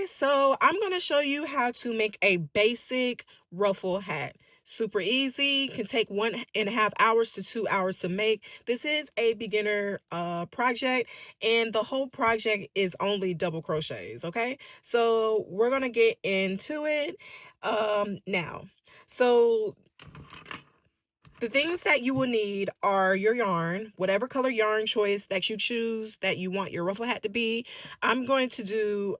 Okay, so I'm going to show you how to make a basic ruffle hat. Super easy, can take 1.5 hours to 2 hours to make. This is a beginner project, and the whole project is only double crochets, okay? So we're going to get into it now. So the things that you will need are your yarn, whatever color yarn choice that you choose that you want your ruffle hat to be. I'm going to do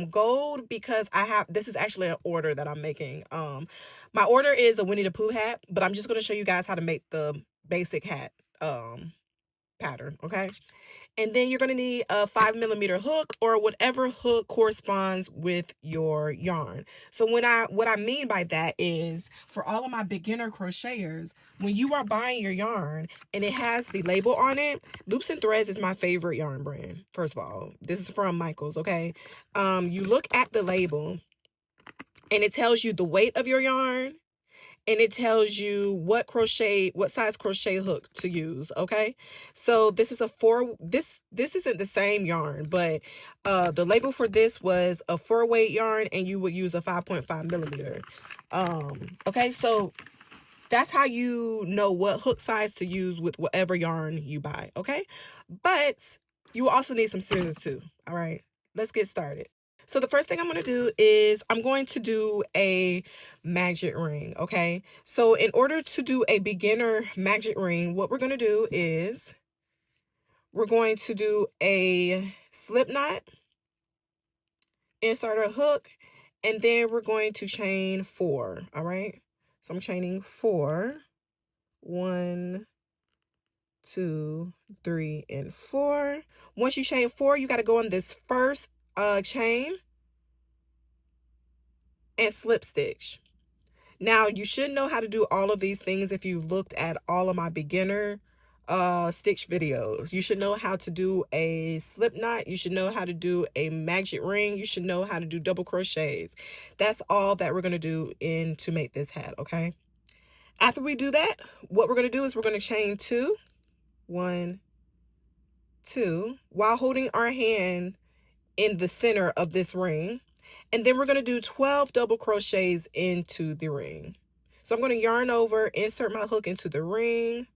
gold because this is actually an order that I'm making. My order is a Winnie the Pooh hat, but I'm just going to show you guys how to make the basic hat pattern, okay? And then you're going to need a 5mm hook or whatever hook corresponds with your yarn. So what I mean by that is, for all of my beginner crocheters, when you are buying your yarn and it has the label on it, Loops and Threads is my favorite yarn brand. First of all, this is from Michaels, okay? You look at the label and it tells you the weight of your yarn, and it tells you what size crochet hook to use, okay? So this is this isn't the same yarn, but the label for this was a 4-weight yarn, and you would use a 5.5mm. Okay, so that's how you know what hook size to use with whatever yarn you buy, okay? But you will also need some scissors too. All right, let's get started. So the first thing I'm going to do is I'm going to do a magic ring, okay? So in order to do a beginner magic ring, what we're going to do is we're going to do a slip knot, insert a hook, and then we're going to chain 4, all right? So I'm chaining 4, 1, 2, 3, and 4. Once you chain 4, you got to go on this first chain and slip stitch. Now, you should know how to do all of these things if you looked at all of my beginner stitch videos. You should know how to do a slip knot. You should know how to do a magic ring. You should know how to do double crochets. That's all that we're going to do to make this hat, okay? After we do that, what we're going to do is we're going to chain 2, 1, 2, while holding our hand in the center of this ring. And then we're going to do 12 double crochets into the ring. So I'm going to yarn over, insert my hook into the ring,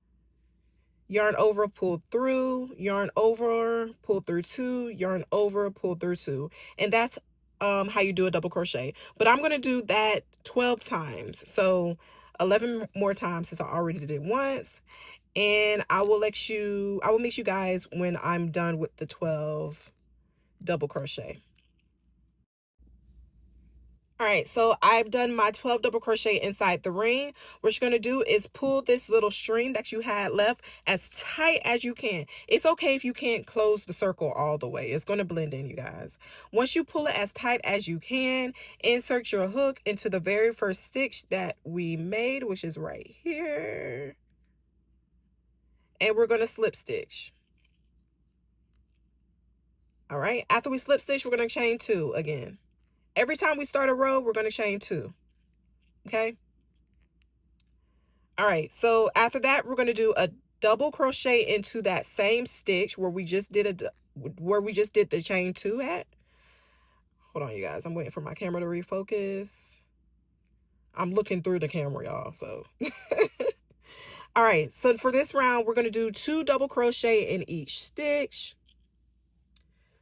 yarn over, pull through, yarn over, pull through 2, yarn over, pull through 2. And that's how you do a double crochet. But I'm going to do that 12 times. So 11 more times since I already did it once. And I will meet you guys when I'm done with the 12 double crochet. All right, so I've done my 12 double crochet inside the ring. What you're going to do is pull this little string that you had left as tight as you can. It's okay if you can't close the circle all the way. It's going to blend in, you guys. Once you pull it as tight as you can, insert your hook into the very first stitch that we made, which is right here. And we're going to slip stitch. All right, after we slip stitch, we're going to chain 2 again. Every time we start a row, we're going to chain 2. Okay? All right, so after that, we're going to do a double crochet into that same stitch where we just did the chain 2 at. Hold on, you guys. I'm waiting for my camera to refocus. I'm looking through the camera, y'all, so. All right, so for this round, we're going to do 2 double crochet in each stitch.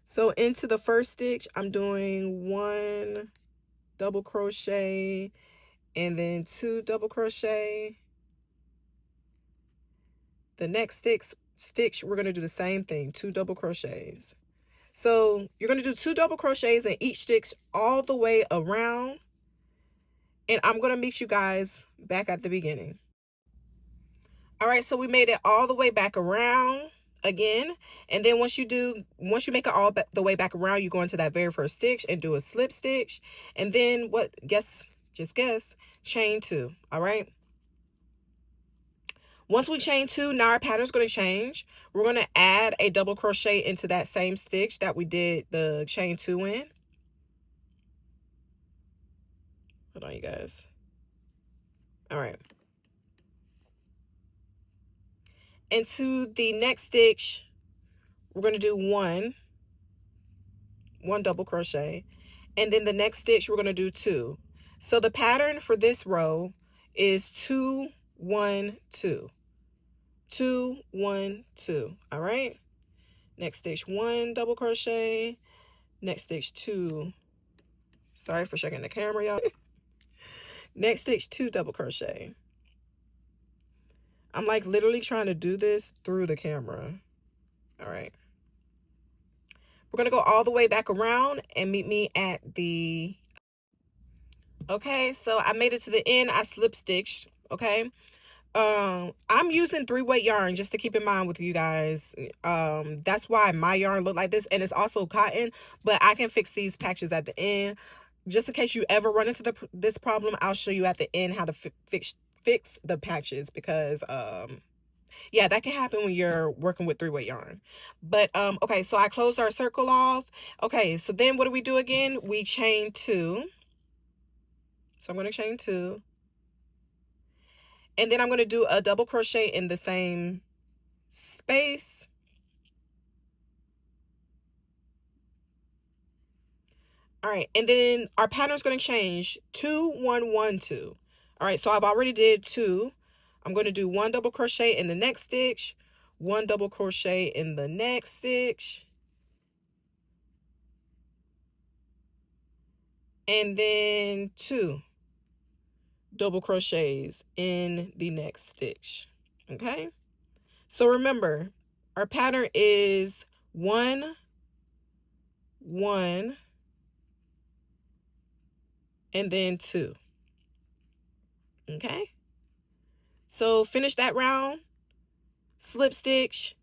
So into the first stitch, I'm doing 1 double crochet and then 2 double crochet. The next stitch, we're going to do the same thing, 2 double crochets. So you're going to do 2 double crochets in each stitch all the way around. And I'm going to meet you guys back at the beginning. All right, so we made it all the way back around again. And then once you make it all the way back around, you go into that very first stitch and do a slip stitch. And then just guess, chain 2. All right. Once we chain 2, now our pattern's going to change. We're going to add a double crochet into that same stitch that we did the chain 2 in. Hold on, you guys. All right. Into the next stitch, we're going to do one double crochet. And then the next stitch, we're going to do 2. So the pattern for this row is 2, 1, 2. 2, 1, 2. All right. Next stitch, 1 double crochet. Next stitch, 2. Sorry for shaking the camera, y'all. Next stitch, 2 double crochet. I'm like literally trying to do this through the camera. All right. We're going to go all the way back around and meet me at the... Okay, so I made it to the end. I slip stitched. Okay. I'm using 3-weight yarn, just to keep in mind with you guys. That's why my yarn look like this, and it's also cotton, but I can fix these patches at the end. Just in case you ever run into this problem, I'll show you at the end how to fix the patches, because yeah, that can happen when you're working with 3-weight yarn. But okay, so I closed our circle off. Okay, so then what do we do again? We chain 2. So I'm going to chain 2. And then I'm going to do a double crochet in the same space. All right, and then our pattern is going to change. 2, 1, 1, 2. All right, so I've already did 2. I'm going to do 1 double crochet in the next stitch, 1 double crochet in the next stitch, and then 2 double crochets in the next stitch. Okay, so remember, our pattern is 1, 1, and then 2. Okay, so finish that round, slip stitch,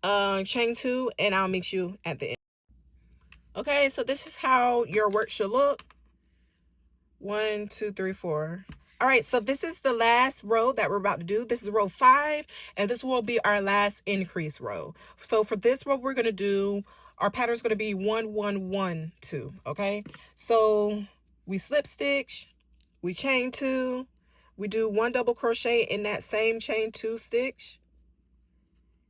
chain 2, and I'll meet you at the end. Okay, so this is how your work should look. 1, 2, 3, 4. All right, so this is the last row that we're about to do. This is row 5, and this will be our last increase row. So for this row, we're going to do, our pattern is going to be 1, 1, 1, 2. Okay, so we slip stitch, we chain 2, we do 1 double crochet in that same chain 2 stitch,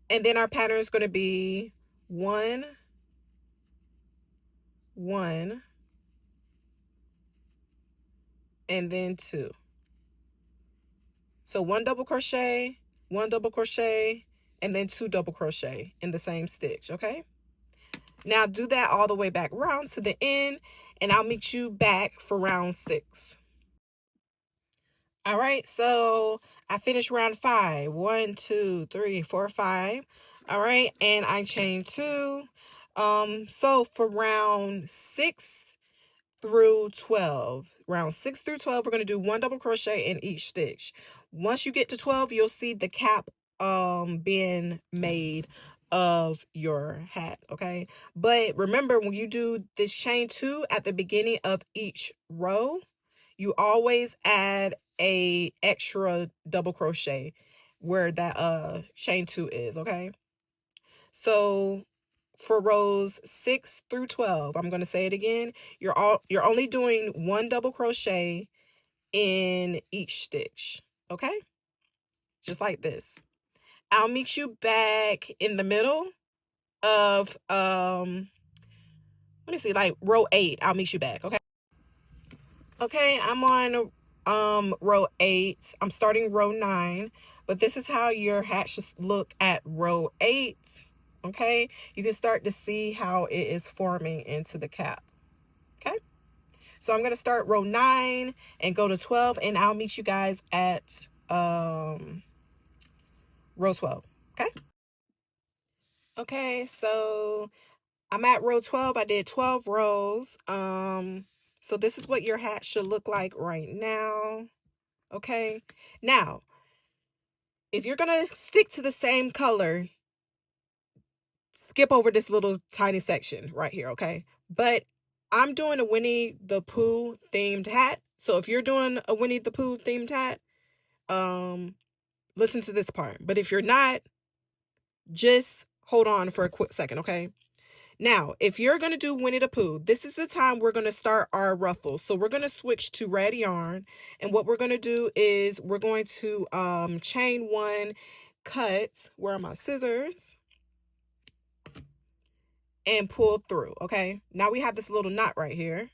and then our pattern is going to be 1, 1, and then 2. So 1 double crochet, 1 double crochet, and then 2 double crochet in the same stitch. Okay, now do that all the way back round to the end, and I'll meet you back for round 6. All right, so I finished round 5. 1, 2, 3, 4, 5. All right, and I chained 2. So for round 6 through 12, round 6 through 12, we're going to do 1 double crochet in each stitch. Once you get to 12, you'll see the cap being made of your hat. Okay, but remember, when you do this chain 2 at the beginning of each row, you always add a extra double crochet where that chain 2 is. Okay, so for rows 6 through 12, I'm going to say it again, you're only doing 1 double crochet in each stitch. Okay, just like this. I'll meet you back in the middle of let me see, like row 8. I'll meet you back. Okay, I'm on row 8. I'm starting row 9, but this is how your hat should look at row 8. Okay, you can start to see how it is forming into the cap. Okay, so I'm going to start row 9 and go to 12, and I'll meet you guys at row 12. Okay, so I'm at row 12. I did 12 rows. So this is what your hat should look like right now. Okay, now if you're gonna stick to the same color, skip over this little tiny section right here. Okay, but I'm doing a Winnie the Pooh themed hat, so if you're doing a Winnie the Pooh themed hat, listen to this part. But if you're not, just hold on for a quick second. Okay, now if you're gonna do Winnie the Pooh, this is the time we're gonna start our ruffles. So we're gonna switch to red yarn, and what we're gonna do is we're going to chain 1, cut, where are my scissors, and pull through. Okay, now we have this little knot right here.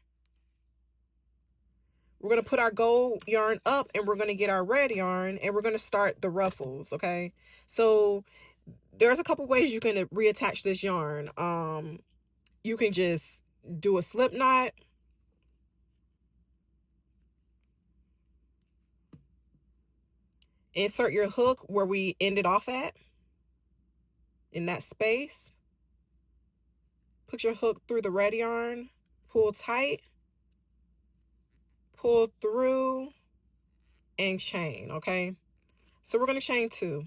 We're going to put our gold yarn up and we're going to get our red yarn and we're going to start the ruffles. Okay, so there's a couple ways you can reattach this yarn. You can just do a slip knot, insert your hook where we ended off at, in that space, put your hook through the red yarn, pull tight, pull through, and chain. Okay, so we're going to chain 2.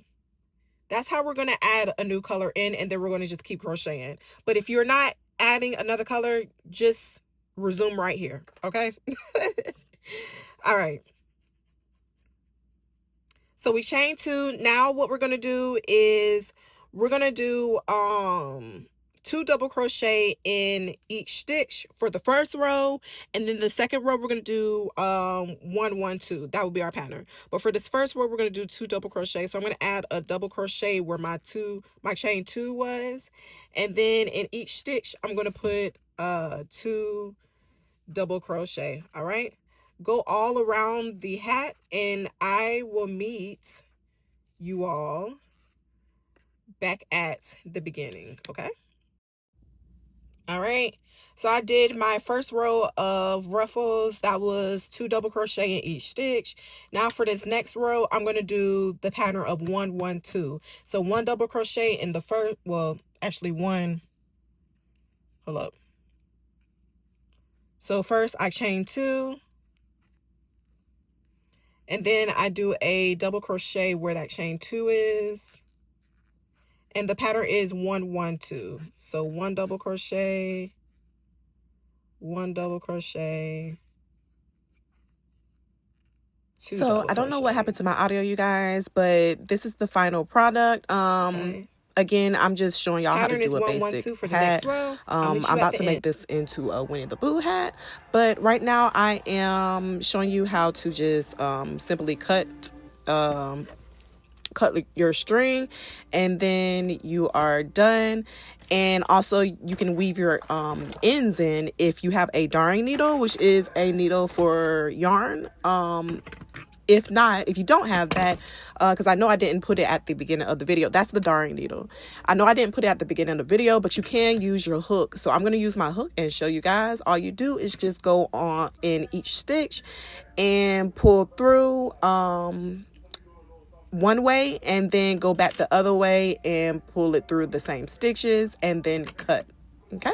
That's how we're going to add a new color in, and then we're going to just keep crocheting. But if you're not adding another color, just resume right here. Okay. All right, so we chain 2. Now what we're going to do is we're going to do 2 double crochet in each stitch for the first row, and then the second row we're going to do 1 1 2. That will be our pattern. But for this first row we're going to do 2 double crochet. So I'm going to add a double crochet where my chain 2 was, and then in each stitch I'm going to put 2 double crochet. All right, go all around the hat and I will meet you all back at the beginning. Okay. All right, so I did my first row of ruffles. That was 2 double crochet in each stitch. Now for this next row I'm going to do the pattern of 1 1 2. So 1 double crochet in the first, well actually one, hold up. So first I chain 2, and then I do a double crochet where that chain 2 is, and the pattern is 1 1 2. So 1 double crochet, 1 double crochet, 2 So double I don't know what happened to my crochets. audio, you guys, but this is the final product. Okay, Again, I'm just showing y'all how to pattern is do a 1 1 basic 2 for the next hat. row. I'll I'm meet you at about the to end. make this into a Winnie the Pooh hat, but right now I am showing you how to just simply cut your string, and then you are done. And also you can weave your ends in if you have a darning needle, which is a needle for yarn. If not, if you don't have that, because I know I didn't put it at the beginning of the video, that's the darning needle. I know I didn't put it at the beginning of the video, but you can use your hook. So I'm going to use my hook and show you guys. All you do is just go on in each stitch and pull through one way, and then go back the other way and pull it through the same stitches, and then cut. Okay.